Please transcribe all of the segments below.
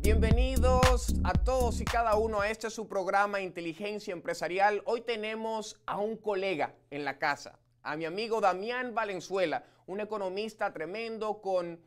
Bienvenidos a todos y cada uno a este su programa Inteligencia Empresarial. Hoy tenemos a un colega en la casa, a mi amigo Damián Valenzuela, un economista tremendo con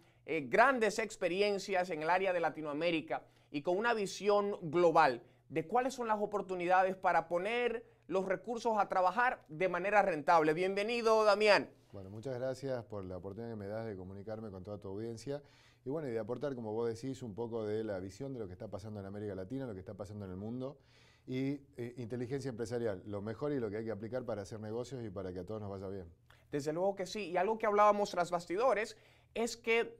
grandes experiencias en el área de Latinoamérica y con una visión global de cuáles son las oportunidades para poner los recursos a trabajar de manera rentable. Bienvenido, Damián. Bueno, muchas gracias por la oportunidad que me das de comunicarme con toda tu audiencia y bueno, y de aportar, como vos decís, un poco de la visión de lo que está pasando en América Latina, lo que está pasando en el mundo y inteligencia empresarial, lo mejor y lo que hay que aplicar para hacer negocios y para que a todos nos vaya bien. Desde luego que sí, y algo que hablábamos tras bastidores es que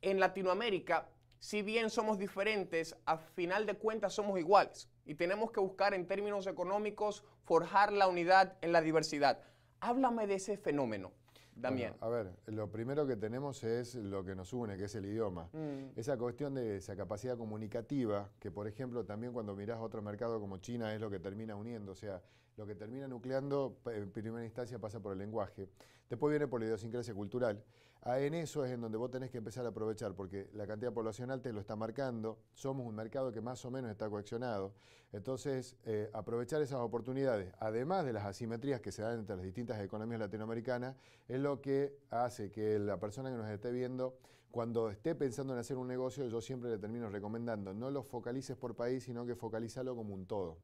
en Latinoamérica, si bien somos diferentes, a final de cuentas somos iguales y tenemos que buscar en términos económicos forjar la unidad en la diversidad. Háblame de ese fenómeno, Damián. Bueno, a ver, lo primero que tenemos es lo que nos une, que es el idioma. Esa cuestión de esa capacidad comunicativa, que por ejemplo también cuando mirás otro mercado como China es lo que termina uniendo, o sea, lo que termina nucleando en primera instancia pasa por el lenguaje, después viene por la idiosincrasia cultural. En eso es en donde vos tenés que empezar a aprovechar, porque la cantidad poblacional te lo está marcando, somos un mercado que más o menos está coaccionado, entonces aprovechar esas oportunidades, además de las asimetrías que se dan entre las distintas economías latinoamericanas, es lo que hace que la persona que nos esté viendo, cuando esté pensando en hacer un negocio, yo siempre le termino recomendando, no lo focalices por país, sino que focalízalo como un todo.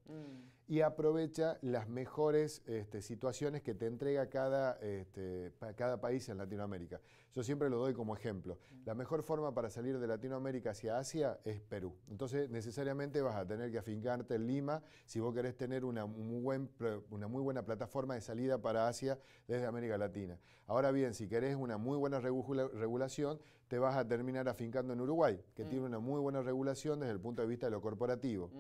Y aprovecha las mejores situaciones que te entrega cada país en Latinoamérica. Yo siempre lo doy como ejemplo. La mejor forma para salir de Latinoamérica hacia Asia es Perú. Entonces, necesariamente vas a tener que afincarte en Lima si vos querés tener una muy buena plataforma de salida para Asia desde América Latina. Ahora bien, si querés una muy buena regulación, te vas a terminar afincando en Uruguay, que tiene una muy buena regulación desde el punto de vista de lo corporativo.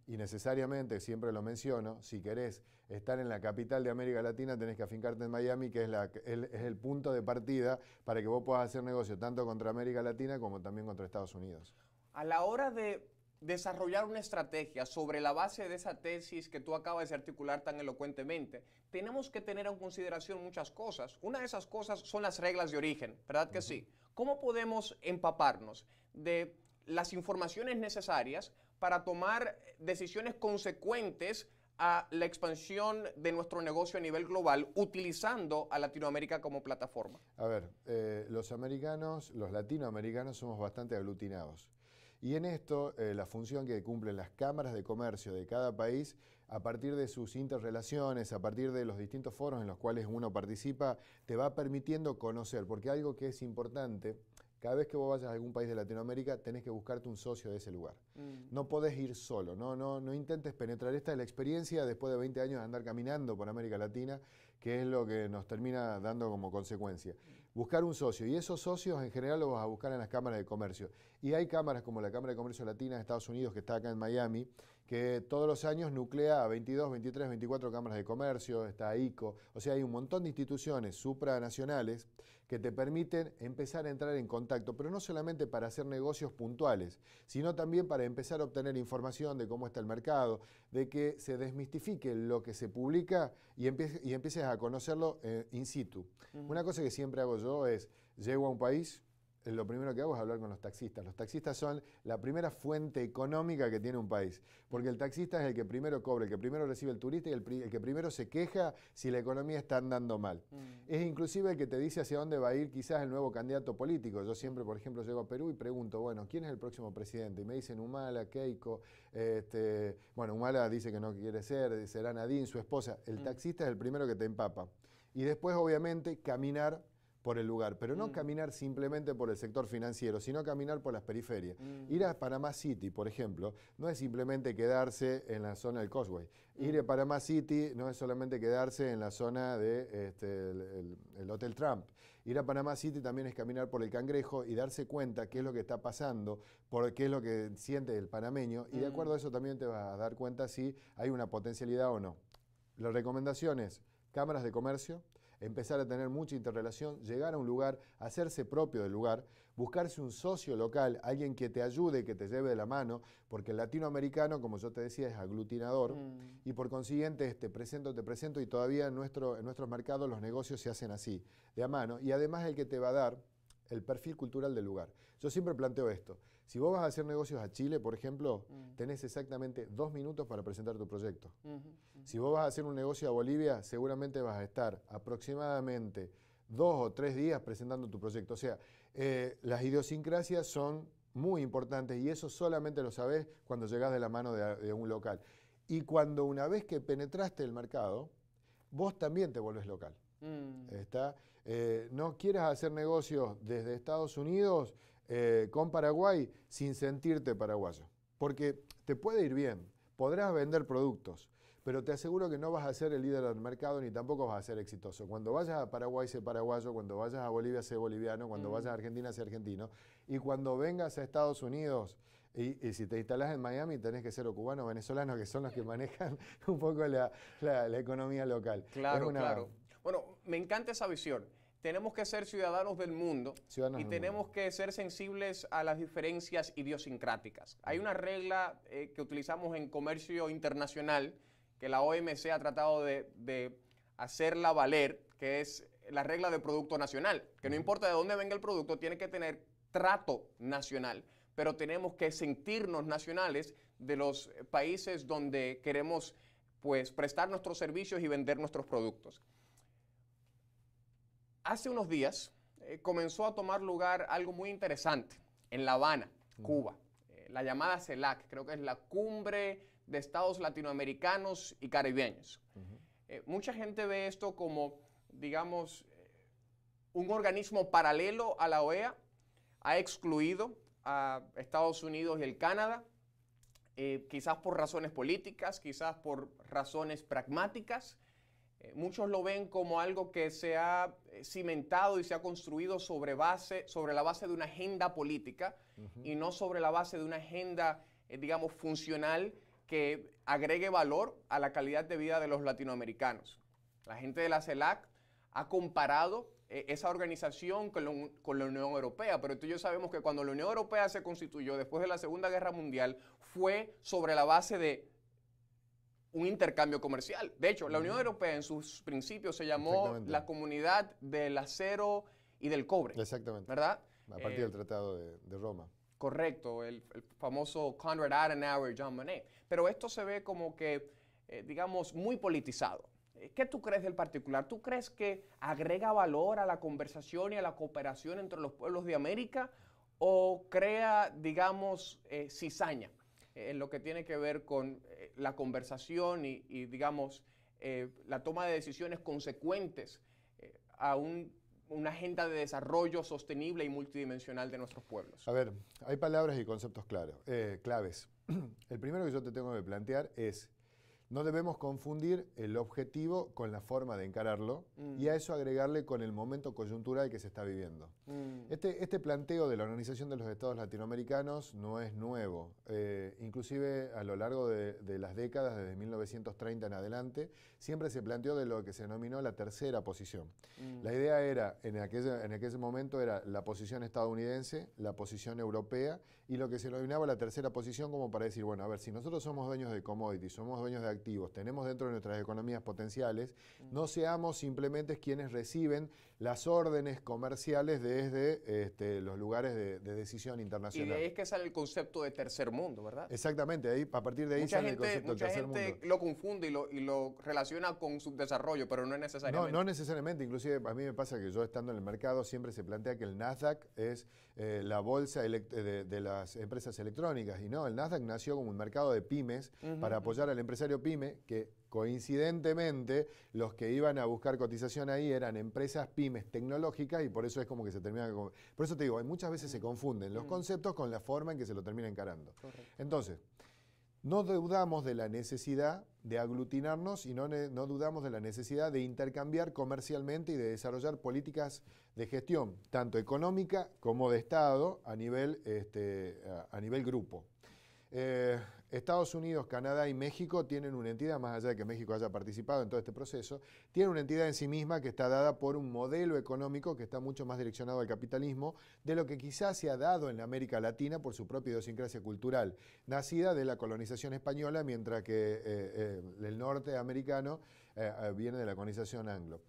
Y necesariamente, siempre lo menciono, si querés estar en la capital de América Latina, tenés que afincarte en Miami, que es el punto de partida para que vos puedas hacer negocio tanto contra América Latina como también contra Estados Unidos. A la hora de desarrollar una estrategia sobre la base de esa tesis que tú acabas de articular tan elocuentemente, tenemos que tener en consideración muchas cosas. Una de esas cosas son las reglas de origen, ¿verdad que sí? ¿Cómo podemos empaparnos de las informaciones necesarias para tomar decisiones consecuentes a la expansión de nuestro negocio a nivel global, utilizando a Latinoamérica como plataforma? A ver, los latinoamericanos somos bastante aglutinados. Y en esto, la función que cumplen las cámaras de comercio de cada país, a partir de sus interrelaciones, a partir de los distintos foros en los cuales uno participa, te va permitiendo conocer, porque algo que es importante, cada vez que vos vayas a algún país de Latinoamérica, tenés que buscarte un socio de ese lugar. No podés ir solo, no intentes penetrar. Esta es la experiencia después de 20 años de andar caminando por América Latina, que es lo que nos termina dando como consecuencia. Buscar un socio, y esos socios en general los vas a buscar en las cámaras de comercio. Y hay cámaras como la Cámara de Comercio Latina de Estados Unidos, que está acá en Miami, que todos los años nuclea a 22, 23, 24 cámaras de comercio, está ICO, o sea, hay un montón de instituciones supranacionales que te permiten empezar a entrar en contacto, pero no solamente para hacer negocios puntuales, sino también para empezar a obtener información de cómo está el mercado, de que se desmistifique lo que se publica y empieces a conocerlo in situ. Una cosa que siempre hago yo es, llego a un país, lo primero que hago es hablar con los taxistas. Los taxistas son la primera fuente económica que tiene un país, porque el taxista es el que primero cobra, el que primero recibe el turista y el que primero se queja si la economía está andando mal. Es inclusive el que te dice hacia dónde va a ir quizás el nuevo candidato político. Yo siempre, por ejemplo, llego a Perú y pregunto, bueno, ¿quién es el próximo presidente? Y me dicen Humala, Keiko, bueno, Humala dice que no quiere ser, será Nadine, su esposa. El taxista es el primero que te empapa. Y después, obviamente, caminar por el lugar, pero no caminar simplemente por el sector financiero, sino caminar por las periferias. Ir a Panamá City, por ejemplo, no es simplemente quedarse en la zona del Causeway. Ir a Panamá City no es solamente quedarse en la zona de el Hotel Trump. Ir a Panamá City también es caminar por el Cangrejo y darse cuenta qué es lo que está pasando, por qué es lo que siente el panameño, y de acuerdo a eso también te vas a dar cuenta si hay una potencialidad o no. La recomendación es cámaras de comercio, empezar a tener mucha interrelación, llegar a un lugar, hacerse propio del lugar, buscarse un socio local, alguien que te ayude, que te lleve de la mano, porque el latinoamericano, como yo te decía, es aglutinador y por consiguiente te presento y todavía en nuestros mercados los negocios se hacen así, de a mano, y además el que te va a dar el perfil cultural del lugar. Yo siempre planteo esto, Si vos vas a hacer negocios a Chile, por ejemplo, tenés exactamente 2 minutos para presentar tu proyecto. Si vos vas a hacer un negocio a Bolivia, seguramente vas a estar aproximadamente 2 o 3 días presentando tu proyecto. O sea, las idiosincrasias son muy importantes y eso solamente lo sabés cuando llegás de la mano de un local. Y cuando una vez que penetraste el mercado, vos también te volvés local. No quieras hacer negocios desde Estados Unidos con Paraguay sin sentirte paraguayo. Porque te puede ir bien, podrás vender productos, pero te aseguro que no vas a ser el líder del mercado ni tampoco vas a ser exitoso. Cuando vayas a Paraguay, sé paraguayo. Cuando vayas a Bolivia, sé boliviano. Cuando vayas a Argentina, sé argentino. Y cuando vengas a Estados Unidos, y si te instalás en Miami, tenés que ser o cubano o venezolano, que son los que manejan un poco la economía local. Claro, claro. Bueno, me encanta esa visión. Tenemos que ser ciudadanos del mundo y tenemos que ser sensibles a las diferencias idiosincráticas. Hay una regla que utilizamos en comercio internacional que la OMC ha tratado de hacerla valer, que es la regla del producto nacional, que no importa de dónde venga el producto, tiene que tener trato nacional, pero tenemos que sentirnos nacionales de los países donde queremos pues, prestar nuestros servicios y vender nuestros productos. Hace unos días comenzó a tomar lugar algo muy interesante en La Habana, Cuba, la llamada CELAC, creo que es la Cumbre de Estados Latinoamericanos y Caribeños. Mucha gente ve esto como, digamos, un organismo paralelo a la OEA, ha excluido a Estados Unidos y el Canadá, quizás por razones políticas, quizás por razones pragmáticas. Muchos lo ven como algo que se ha cimentado y se ha construido sobre la base de una agenda política y no sobre la base de una agenda, digamos, funcional que agregue valor a la calidad de vida de los latinoamericanos. La gente de la CELAC ha comparado esa organización con la Unión Europea, pero tú y yo sabemos que cuando la Unión Europea se constituyó después de la Segunda Guerra Mundial fue sobre la base de un intercambio comercial. De hecho, la Unión Europea en sus principios se llamó la Comunidad del Acero y del Cobre. Exactamente. ¿Verdad? A partir del Tratado de Roma. Correcto, el famoso Konrad Adenauer, Jean Monnet. Pero esto se ve como que, digamos, muy politizado. ¿Qué tú crees del particular? ¿Tú crees que agrega valor a la conversación y a la cooperación entre los pueblos de América o crea, digamos, cizaña en lo que tiene que ver con la conversación y digamos, la toma de decisiones consecuentes a una agenda de desarrollo sostenible y multidimensional de nuestros pueblos? A ver, hay palabras y conceptos claves. El primero que yo te tengo que plantear es, no debemos confundir el objetivo con la forma de encararlo y a eso agregarle con el momento coyuntural que se está viviendo. Este planteo de la Organización de los Estados Latinoamericanos no es nuevo. Inclusive a lo largo de las décadas, desde 1930 en adelante, siempre se planteó de lo que se denominó la tercera posición. La idea era, en aquel momento, era la posición estadounidense, la posición europea y lo que se denominaba la tercera posición como para decir, bueno, a ver, si nosotros somos dueños de commodities, somos dueños de activos, tenemos dentro de nuestras economías potenciales, no seamos simplemente quienes reciben las órdenes comerciales desde los lugares de decisión internacional. Y de ahí es que sale el concepto de tercer mundo, ¿verdad? Exactamente, a partir de ahí sale el concepto del tercer mundo. Mucha gente lo confunde y lo relaciona con subdesarrollo, pero no es necesariamente. No necesariamente, inclusive a mí me pasa que yo estando en el mercado siempre se plantea que el Nasdaq es la bolsa de las empresas electrónicas, y no, el Nasdaq nació como un mercado de pymes para apoyar al empresario pyme, que coincidentemente los que iban a buscar cotización ahí eran empresas pymes tecnológicas y por eso es como que se termina. Por eso te digo, muchas veces se confunden los conceptos con la forma en que se lo termina encarando. Correcto. Entonces, no dudamos de la necesidad de aglutinarnos y no dudamos de la necesidad de intercambiar comercialmente y de desarrollar políticas de gestión, tanto económica como de Estado, a nivel grupo. Estados Unidos, Canadá y México tienen una entidad, más allá de que México haya participado en todo este proceso, tienen una entidad en sí misma que está dada por un modelo económico que está mucho más direccionado al capitalismo de lo que quizás se ha dado en la América Latina por su propia idiosincrasia cultural, nacida de la colonización española, mientras que el norte americano viene de la colonización anglo.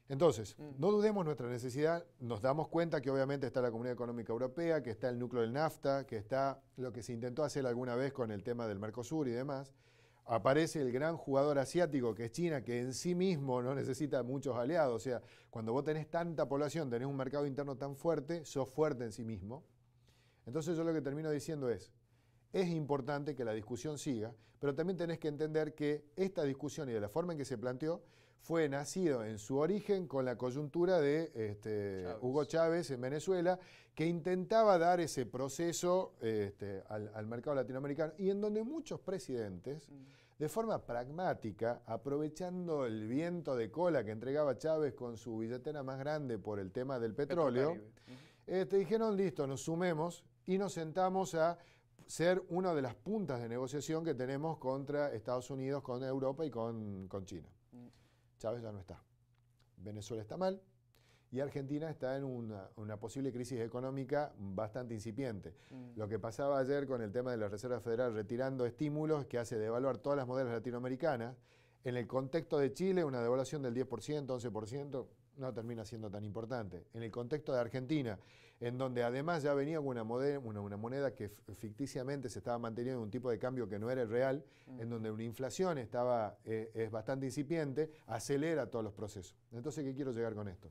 Entonces, no dudemos nuestra necesidad, nos damos cuenta que obviamente está la Comunidad Económica Europea, que está el núcleo del NAFTA, que está lo que se intentó hacer alguna vez con el tema del Mercosur y demás. Aparece el gran jugador asiático que es China, que en sí mismo no necesita muchos aliados. O sea, cuando vos tenés tanta población, tenés un mercado interno tan fuerte, sos fuerte en sí mismo. Entonces yo lo que termino diciendo es importante que la discusión siga, pero también tenés que entender que esta discusión y de la forma en que se planteó fue nacido en su origen con la coyuntura de Hugo Chávez en Venezuela, que intentaba dar ese proceso al mercado latinoamericano y en donde muchos presidentes, de forma pragmática, aprovechando el viento de cola que entregaba Chávez con su billetera más grande por el tema del petróleo, dijeron, listo, nos sumemos y nos sentamos a ser una de las puntas de negociación que tenemos contra Estados Unidos, con Europa y con China. Chávez ya no está. Venezuela está mal y Argentina está en una posible crisis económica bastante incipiente. Lo que pasaba ayer con el tema de la Reserva Federal retirando estímulos que hace devaluar todas las monedas latinoamericanas, en el contexto de Chile una devaluación del 10%, 11%, no termina siendo tan importante. En el contexto de Argentina, en donde además ya venía una moneda que ficticiamente se estaba manteniendo en un tipo de cambio que no era el real, en donde una inflación es bastante incipiente, acelera todos los procesos. Entonces, ¿qué quiero llegar con esto?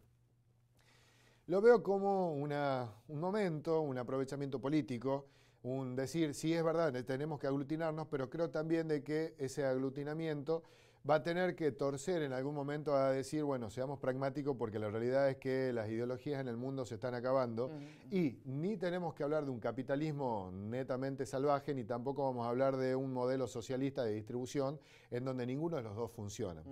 Lo veo como un momento, un aprovechamiento político, un decir, sí es verdad, tenemos que aglutinarnos, pero creo también de que ese aglutinamiento va a tener que torcer en algún momento a decir, bueno, seamos pragmáticos porque la realidad es que las ideologías en el mundo se están acabando y ni tenemos que hablar de un capitalismo netamente salvaje, ni tampoco vamos a hablar de un modelo socialista de distribución en donde ninguno de los dos funciona.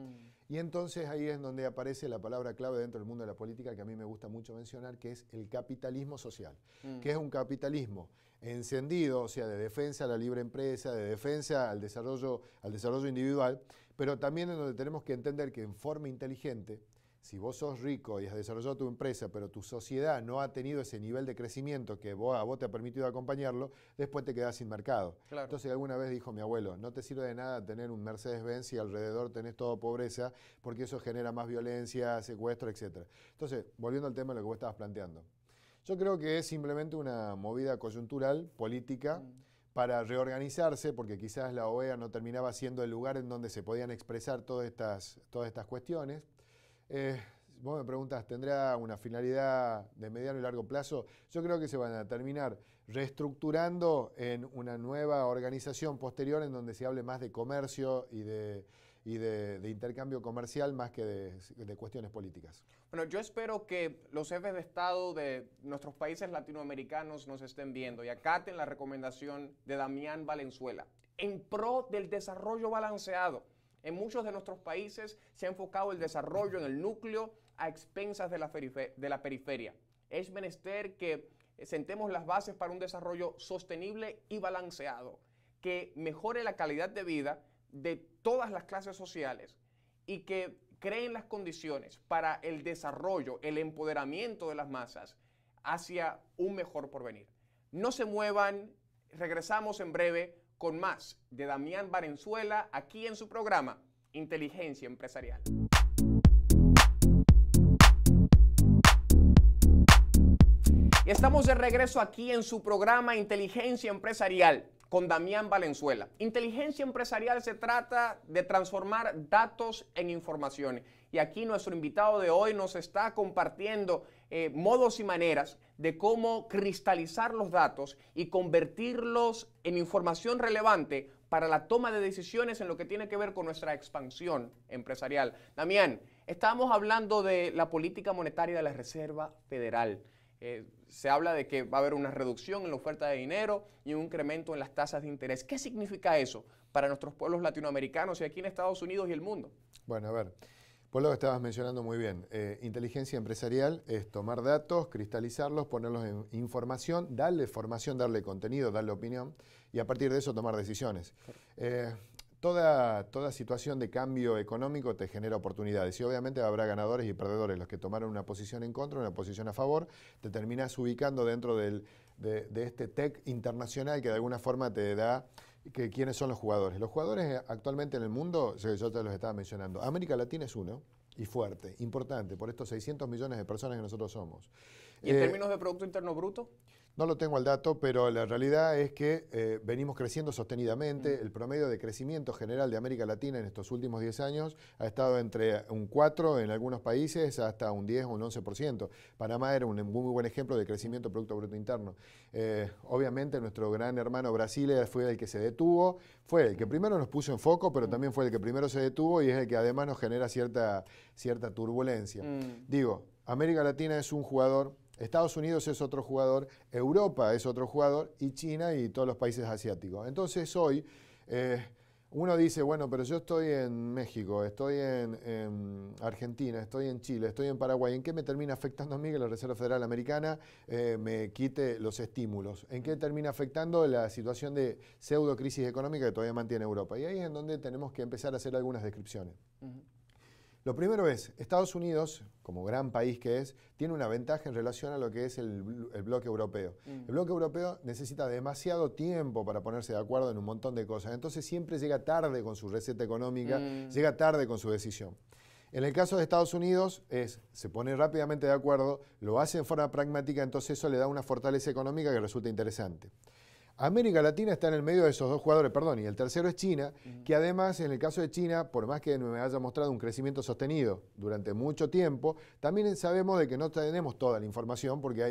Y entonces ahí es donde aparece la palabra clave dentro del mundo de la política que a mí me gusta mucho mencionar, que es el capitalismo social, que es un capitalismo encendido, o sea, de defensa a la libre empresa, de defensa al desarrollo individual, pero también en donde tenemos que entender que en forma inteligente, si vos sos rico y has desarrollado tu empresa, pero tu sociedad no ha tenido ese nivel de crecimiento que a vos te ha permitido acompañarlo, después te quedás sin mercado. Claro. Entonces alguna vez dijo mi abuelo, no te sirve de nada tener un Mercedes-Benz y alrededor tenés toda pobreza, porque eso genera más violencia, secuestro, etc. Entonces, volviendo al tema de lo que vos estabas planteando. Yo creo que es simplemente una movida coyuntural, política, para reorganizarse, porque quizás la OEA no terminaba siendo el lugar en donde se podían expresar todas estas cuestiones. Vos me preguntas, ¿tendrá una finalidad de mediano y largo plazo? Yo creo que se van a terminar reestructurando en una nueva organización posterior en donde se hable más de comercio y de intercambio comercial más que de cuestiones políticas. Bueno, yo espero que los jefes de Estado de nuestros países latinoamericanos nos estén viendo y acaten la recomendación de Damián Valenzuela en pro del desarrollo balanceado. En muchos de nuestros países se ha enfocado el desarrollo en el núcleo a expensas de la periferia. Es menester que sentemos las bases para un desarrollo sostenible y balanceado, que mejore la calidad de vida de todas las clases sociales y que creen las condiciones para el desarrollo, el empoderamiento de las masas hacia un mejor porvenir. No se muevan, regresamos en breve con más de Damián Valenzuela aquí en su programa Inteligencia Empresarial. Y estamos de regreso aquí en su programa Inteligencia Empresarial con Damián Valenzuela. Inteligencia empresarial se trata de transformar datos en información. Y aquí nuestro invitado de hoy nos está compartiendo modos y maneras de cómo cristalizar los datos y convertirlos en información relevante para la toma de decisiones en lo que tiene que ver con nuestra expansión empresarial. Damián, estábamos hablando de la política monetaria de la Reserva Federal. Se habla de que va a haber una reducción en la oferta de dinero y un incremento en las tasas de interés. ¿Qué significa eso para nuestros pueblos latinoamericanos y aquí en Estados Unidos y el mundo? Bueno, a ver, por lo que estabas mencionando muy bien, inteligencia empresarial es tomar datos, cristalizarlos, ponerlos en información, darle formación, darle contenido, darle opinión y a partir de eso tomar decisiones. Toda situación de cambio económico te genera oportunidades y obviamente habrá ganadores y perdedores. Los que tomaron una posición en contra, una posición a favor, te terminas ubicando dentro de este tech internacional que de alguna forma te da ¿Quiénes son los jugadores? Los jugadores actualmente en el mundo, yo te los estaba mencionando, América Latina es uno, y fuerte, importante, por estos 600 millones de personas que nosotros somos. ¿Y en términos de Producto Interno Bruto? No lo tengo al dato, pero la realidad es que venimos creciendo sostenidamente. El promedio de crecimiento general de América Latina en estos últimos 10 años ha estado entre un 4 en algunos países hasta un 10 o un 11%. Panamá era un muy buen ejemplo de crecimiento de Producto Bruto Interno. Obviamente nuestro gran hermano Brasil fue el que se detuvo, fue el que primero nos puso en foco, pero también fue el que primero se detuvo y es el que además nos genera cierta turbulencia. Digo, América Latina es un jugador, Estados Unidos es otro jugador, Europa es otro jugador y China y todos los países asiáticos. Entonces hoy uno dice, bueno, pero yo estoy en México, estoy en Argentina, estoy en Chile, estoy en Paraguay. ¿En qué me termina afectando a mí que la Reserva Federal Americana me quite los estímulos? ¿En qué termina afectando la situación de pseudo crisis económica que todavía mantiene Europa? Y ahí es en donde tenemos que empezar a hacer algunas descripciones. Lo primero es, Estados Unidos, como gran país que es, tiene una ventaja en relación a lo que es el bloque europeo. El bloque europeo necesita demasiado tiempo para ponerse de acuerdo en un montón de cosas. Entonces siempre llega tarde con su receta económica, llega tarde con su decisión. En el caso de Estados Unidos, se pone rápidamente de acuerdo, lo hace en forma pragmática, entonces eso le da una fortaleza económica que resulta interesante. América Latina está en el medio de esos dos jugadores, y el tercero es China, que además en el caso de China, por más que me haya mostrado un crecimiento sostenido durante mucho tiempo, también sabemos de que no tenemos toda la información porque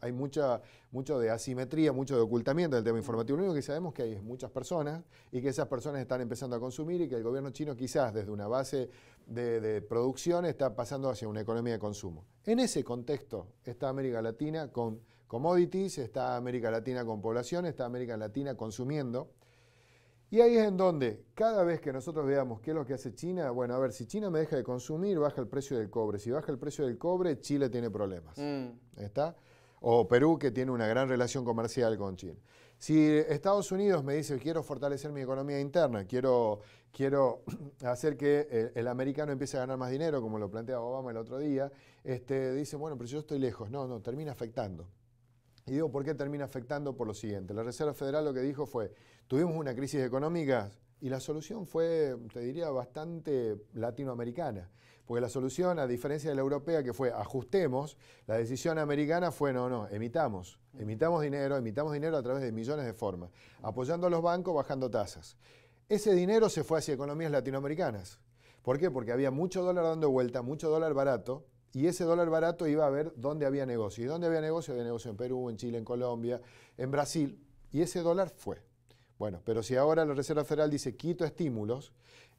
hay mucho de asimetría, mucho de ocultamiento del tema informativo. Lo único que sabemos es que hay muchas personas y que esas personas están empezando a consumir y que el gobierno chino quizás desde una base de producción está pasando hacia una economía de consumo. En ese contexto está América Latina con commodities, está América Latina con población, está América Latina consumiendo. Y ahí es en donde, cada vez que nosotros veamos qué es lo que hace China, bueno, a ver, si China me deja de consumir, baja el precio del cobre. Si baja el precio del cobre, Chile tiene problemas. ¿Está? O Perú, que tiene una gran relación comercial con China. Si Estados Unidos me dice, quiero fortalecer mi economía interna, quiero hacer que el americano empiece a ganar más dinero, como lo planteaba Obama el otro día, dice, bueno, pero yo estoy lejos. No, termina afectando. Y digo, ¿por qué termina afectando? Por lo siguiente. La Reserva Federal lo que dijo fue, tuvimos una crisis económica y la solución fue, te diría, bastante latinoamericana. Porque la solución, a diferencia de la europea, que fue ajustemos, la decisión americana fue, no, emitamos dinero a través de millones de formas, apoyando a los bancos, bajando tasas. Ese dinero se fue hacia economías latinoamericanas. ¿Por qué? Porque había mucho dólar dando vuelta, mucho dólar barato, y ese dólar barato iba a ver dónde había negocio. ¿Y dónde había negocio? Había negocio en Perú, en Chile, en Colombia, en Brasil. Y ese dólar fue. Bueno, pero si ahora la Reserva Federal dice quito estímulos,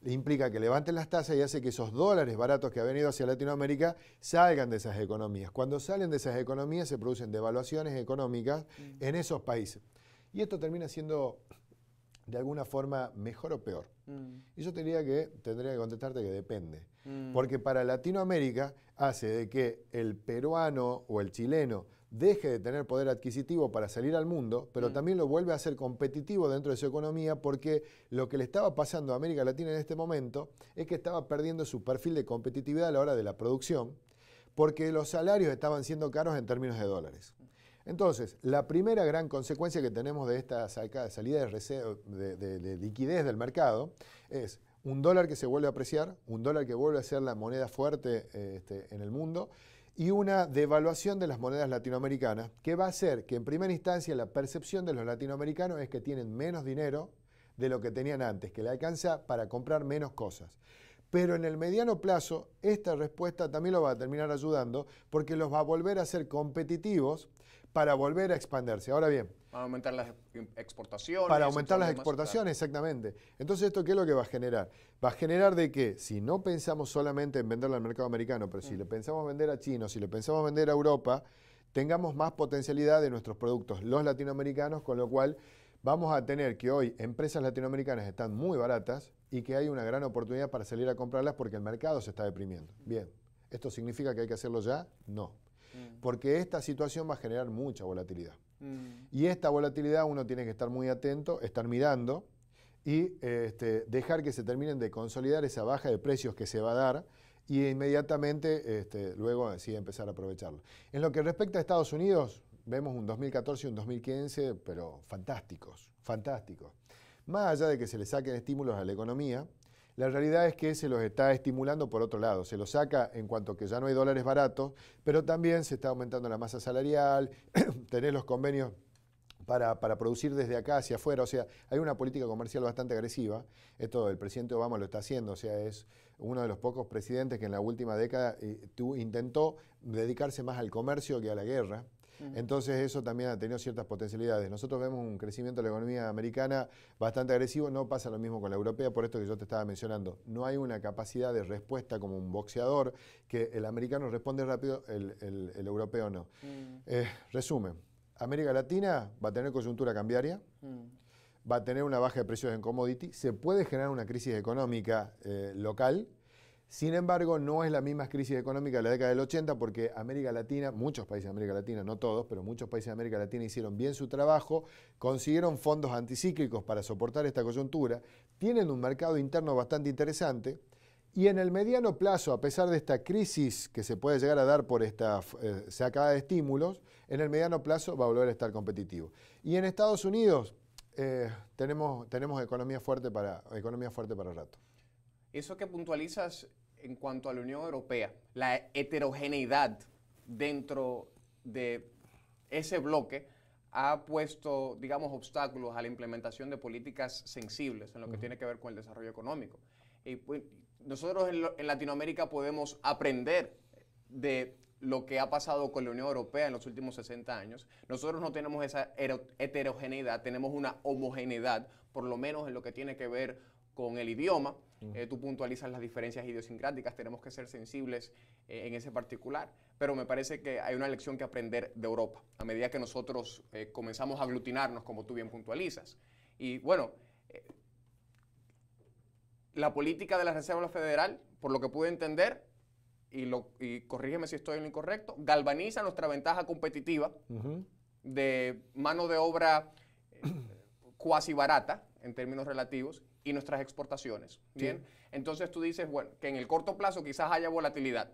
implica que levanten las tasas y hace que esos dólares baratos que han ido hacia Latinoamérica salgan de esas economías. Cuando salen de esas economías se producen devaluaciones económicas en esos países. Y esto termina siendo de alguna forma mejor o peor. Y yo tendría que contestarte que depende. Porque para Latinoamérica hace de que el peruano o el chileno deje de tener poder adquisitivo para salir al mundo, pero también lo vuelve a ser competitivo dentro de su economía, porque lo que le estaba pasando a América Latina en este momento es que estaba perdiendo su perfil de competitividad a la hora de la producción, porque los salarios estaban siendo caros en términos de dólares. Entonces, la primera gran consecuencia que tenemos de esta salida de liquidez del mercado es un dólar que se vuelve a apreciar, un dólar que vuelve a ser la moneda fuerte en el mundo, y una devaluación de las monedas latinoamericanas, que va a hacer que en primera instancia la percepción de los latinoamericanos es que tienen menos dinero de lo que tenían antes, que le alcanza para comprar menos cosas. Pero en el mediano plazo, esta respuesta también lo va a terminar ayudando porque los va a volver a ser competitivos para volver a expandirse. Ahora bien, para aumentar las exportaciones. Para aumentar las exportaciones, claro. Exactamente. Entonces, ¿esto qué es lo que va a generar? Va a generar de que si no pensamos solamente en venderle al mercado americano, pero si le pensamos vender a China, si le pensamos vender a Europa, tengamos más potencialidad de nuestros productos, los latinoamericanos, con lo cual vamos a tener que hoy empresas latinoamericanas están muy baratas y que hay una gran oportunidad para salir a comprarlas porque el mercado se está deprimiendo. Bien, ¿esto significa que hay que hacerlo ya? No. Porque esta situación va a generar mucha volatilidad. Y esta volatilidad uno tiene que estar muy atento, estar mirando y dejar que se terminen de consolidar esa baja de precios que se va a dar y inmediatamente luego así empezar a aprovecharlo. En lo que respecta a Estados Unidos, vemos un 2014 y un 2015, pero fantásticos. más allá de que se le saquen estímulos a la economía, la realidad es que se los está estimulando por otro lado. Se los saca en cuanto que ya no hay dólares baratos, pero también se está aumentando la masa salarial, tenés los convenios para producir desde acá hacia afuera. O sea, hay una política comercial bastante agresiva. Esto el presidente Obama lo está haciendo. O sea, es uno de los pocos presidentes que en la última década intentó dedicarse más al comercio que a la guerra. Entonces eso también ha tenido ciertas potencialidades. Nosotros vemos un crecimiento de la economía americana bastante agresivo, no pasa lo mismo con la europea, por esto que yo te estaba mencionando. No hay una capacidad de respuesta como un boxeador, que el americano responde rápido, el europeo no. Resumen, América Latina va a tener coyuntura cambiaria, va a tener una baja de precios en commodity, se puede generar una crisis económica local. Sin embargo, no es la misma crisis económica de la década del 80 porque América Latina, muchos países de América Latina, no todos, pero muchos países de América Latina hicieron bien su trabajo, consiguieron fondos anticíclicos para soportar esta coyuntura, tienen un mercado interno bastante interesante y en el mediano plazo, a pesar de esta crisis que se puede llegar a dar por esta sacada de estímulos, en el mediano plazo va a volver a estar competitivo. Y en Estados Unidos tenemos economía fuerte para rato. Eso que puntualizas en cuanto a la Unión Europea, la heterogeneidad dentro de ese bloque ha puesto, digamos, obstáculos a la implementación de políticas sensibles en lo que tiene que ver con el desarrollo económico. Y pues, nosotros en Latinoamérica podemos aprender de lo que ha pasado con la Unión Europea en los últimos 60 años. Nosotros no tenemos esa heterogeneidad, tenemos una homogeneidad, por lo menos en lo que tiene que ver con el idioma. Tú puntualizas las diferencias idiosincráticas, tenemos que ser sensibles en ese particular, pero me parece que hay una lección que aprender de Europa, a medida que nosotros comenzamos a aglutinarnos, como tú bien puntualizas. Y bueno, la política de la Reserva Federal, por lo que pude entender, y corrígeme si estoy en lo incorrecto, galvaniza nuestra ventaja competitiva de mano de obra cuasi barata, en términos relativos, y nuestras exportaciones. ¿Bien? Sí. Entonces tú dices, bueno, que en el corto plazo quizás haya volatilidad.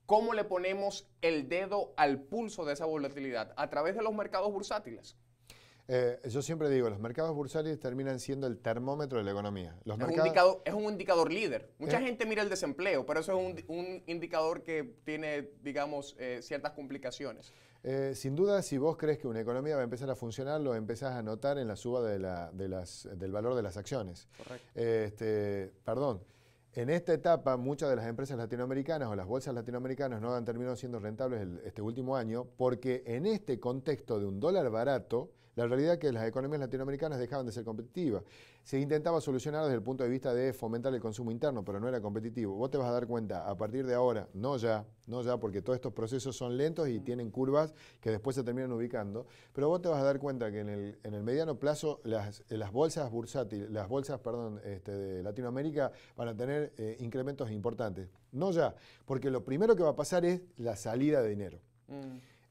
¿Cómo le ponemos el dedo al pulso de esa volatilidad? A través de los mercados bursátiles. Yo siempre digo, los mercados bursátiles terminan siendo el termómetro de la economía. Es un indicador líder. Mucha gente mira el desempleo, pero eso es un indicador que tiene, digamos, ciertas complicaciones. Sin duda, si vos crees que una economía va a empezar a funcionar, lo empezás a notar en la suba del valor de las acciones. Correcto. En esta etapa, muchas de las empresas latinoamericanas o las bolsas latinoamericanas no han terminado siendo rentables este último año porque en este contexto de un dólar barato, la realidad es que las economías latinoamericanas dejaban de ser competitivas. Se intentaba solucionar desde el punto de vista de fomentar el consumo interno, pero no era competitivo. Vos te vas a dar cuenta, a partir de ahora, no ya, porque todos estos procesos son lentos y tienen curvas que después se terminan ubicando, pero vos te vas a dar cuenta que en el mediano plazo las bolsas bursátiles, de Latinoamérica van a tener incrementos importantes. No ya, porque lo primero que va a pasar es la salida de dinero.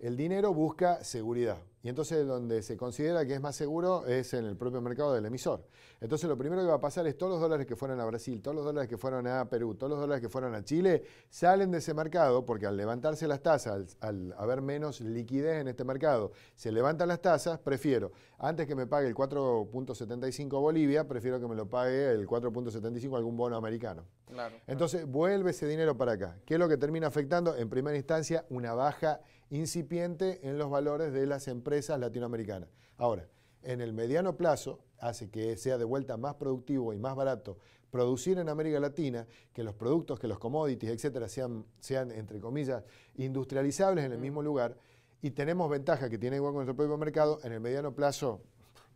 El dinero busca seguridad. Y entonces donde se considera que es más seguro es en el propio mercado del emisor. Entonces lo primero que va a pasar es todos los dólares que fueron a Brasil, todos los dólares que fueron a Perú, todos los dólares que fueron a Chile, salen de ese mercado porque al levantarse las tasas, al haber menos liquidez en este mercado, se levantan las tasas, prefiero, antes que me pague el 4.75 Bolivia, prefiero que me lo pague el 4.75 algún bono americano. Claro. Entonces vuelve ese dinero para acá. ¿Qué es lo que termina afectando? En primera instancia, una baja incipiente en los valores de las empresas latinoamericanas. Ahora, en el mediano plazo, hace que sea de vuelta más productivo y más barato producir en América Latina, que los productos, que los commodities, etcétera, sean entre comillas, industrializables en el mismo lugar, y tenemos ventaja que tiene igual con nuestro propio mercado. En el mediano plazo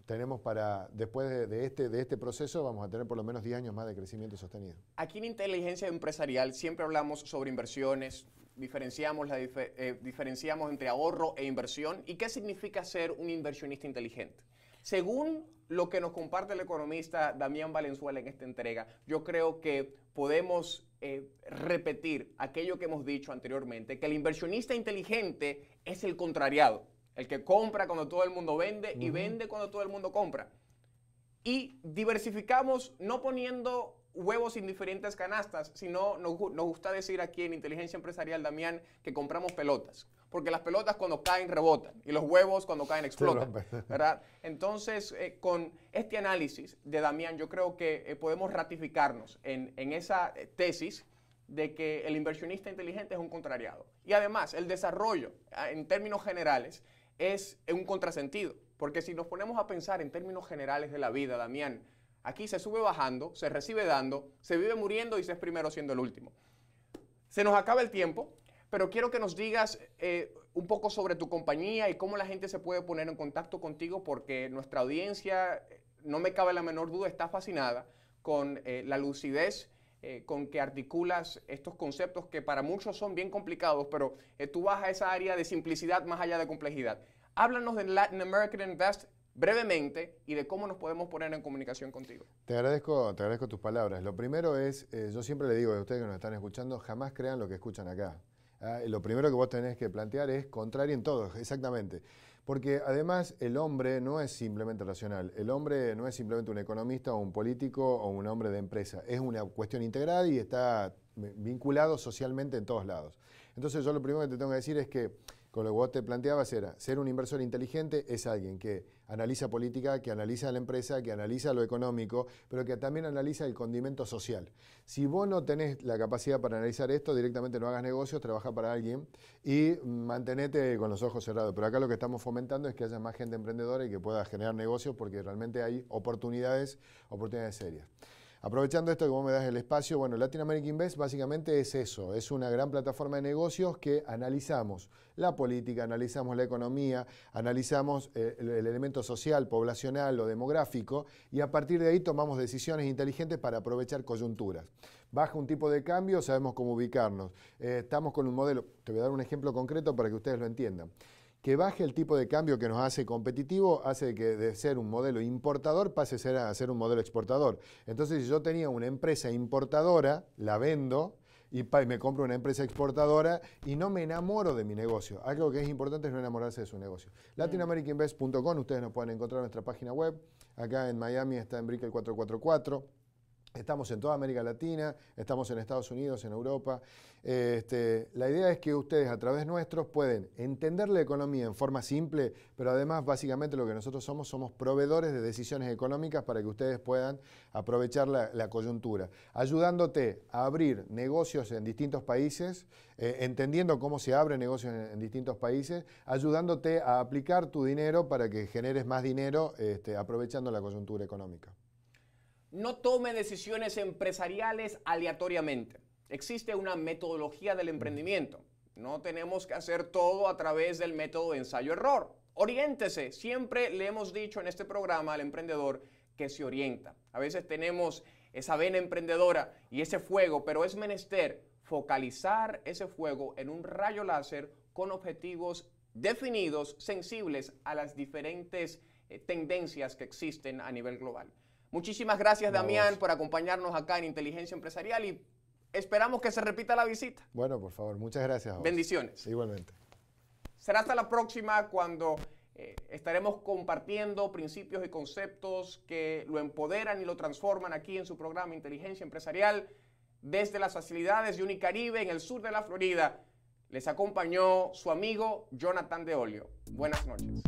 tenemos después de este proceso, vamos a tener por lo menos 10 años más de crecimiento sostenido. Aquí en Inteligencia Empresarial siempre hablamos sobre inversiones, diferenciamos entre ahorro e inversión. ¿Y qué significa ser un inversionista inteligente? Según lo que nos comparte el economista Damián Valenzuela en esta entrega, yo creo que podemos repetir aquello que hemos dicho anteriormente, que el inversionista inteligente es el contrariado, el que compra cuando todo el mundo vende y vende cuando todo el mundo compra. Y diversificamos no poniendo huevos en diferentes canastas, sino nos gusta decir aquí en Inteligencia Empresarial, Damián, que compramos pelotas. Porque las pelotas cuando caen rebotan y los huevos cuando caen explotan, ¿verdad? Entonces, con este análisis de Damián, yo creo que podemos ratificarnos en esa tesis de que el inversionista inteligente es un contrariado. Y además, el desarrollo, en términos generales, es un contrasentido. Porque si nos ponemos a pensar en términos generales de la vida, Damián, aquí se sube bajando, se recibe dando, se vive muriendo y se es primero siendo el último. Se nos acaba el tiempo, pero quiero que nos digas un poco sobre tu compañía y cómo la gente se puede poner en contacto contigo, porque nuestra audiencia, no me cabe la menor duda, está fascinada con la lucidez con que articulas estos conceptos que para muchos son bien complicados, pero tú vas a esa área de simplicidad más allá de complejidad. Háblanos de Latin American Invest brevemente y de cómo nos podemos poner en comunicación contigo. Te agradezco tus palabras. Lo primero es, yo siempre le digo a ustedes que nos están escuchando, jamás crean lo que escuchan acá. Lo primero que vos tenés que plantear es contrarien todo, exactamente. Porque además el hombre no es simplemente racional, el hombre no es simplemente un economista o un político o un hombre de empresa, es una cuestión integral y está vinculado socialmente en todos lados. Entonces yo lo primero que te tengo que decir es que con lo que vos te planteabas era, ser un inversor inteligente es alguien que analiza política, que analiza la empresa, que analiza lo económico, pero que también analiza el condimento social. Si vos no tenés la capacidad para analizar esto, directamente no hagas negocios, trabaja para alguien y mantenete con los ojos cerrados. Pero acá lo que estamos fomentando es que haya más gente emprendedora y que pueda generar negocios porque realmente hay oportunidades serias. Aprovechando esto que vos me das el espacio, bueno, Latin American Invest básicamente es eso, es una gran plataforma de negocios que analizamos la política, analizamos la economía, analizamos el elemento social, poblacional o demográfico y a partir de ahí tomamos decisiones inteligentes para aprovechar coyunturas. Baja un tipo de cambio, sabemos cómo ubicarnos. Estamos con un modelo, te voy a dar un ejemplo concreto para que ustedes lo entiendan. Que baje el tipo de cambio que nos hace competitivo, hace que de ser un modelo importador pase a ser un modelo exportador. Entonces, si yo tenía una empresa importadora, la vendo y me compro una empresa exportadora y no me enamoro de mi negocio. Algo que es importante es no enamorarse de su negocio. LatinAmericanInvest.com, ustedes nos pueden encontrar en nuestra página web. Acá en Miami está en Brickell 444. Estamos en toda América Latina, estamos en Estados Unidos, en Europa. La idea es que ustedes a través nuestros pueden entender la economía en forma simple, pero además básicamente lo que nosotros somos proveedores de decisiones económicas para que ustedes puedan aprovechar la coyuntura, ayudándote a abrir negocios en distintos países, entendiendo cómo se abren negocios en distintos países, ayudándote a aplicar tu dinero para que generes más dinero aprovechando la coyuntura económica. No tome decisiones empresariales aleatoriamente. Existe una metodología del emprendimiento. No tenemos que hacer todo a través del método de ensayo-error. Oriéntese. Siempre le hemos dicho en este programa al emprendedor que se orienta. A veces tenemos esa vena emprendedora y ese fuego, pero es menester focalizar ese fuego en un rayo láser con objetivos definidos, sensibles a las diferentes tendencias que existen a nivel global. Muchísimas gracias, Damián, por acompañarnos acá en Inteligencia Empresarial y esperamos que se repita la visita. Bueno, por favor, muchas gracias a vos. Bendiciones. Igualmente. Será hasta la próxima cuando estaremos compartiendo principios y conceptos que lo empoderan y lo transforman aquí en su programa Inteligencia Empresarial desde las facilidades de Unicaribe en el sur de la Florida. Les acompañó su amigo Jonathan De Olio. Buenas noches.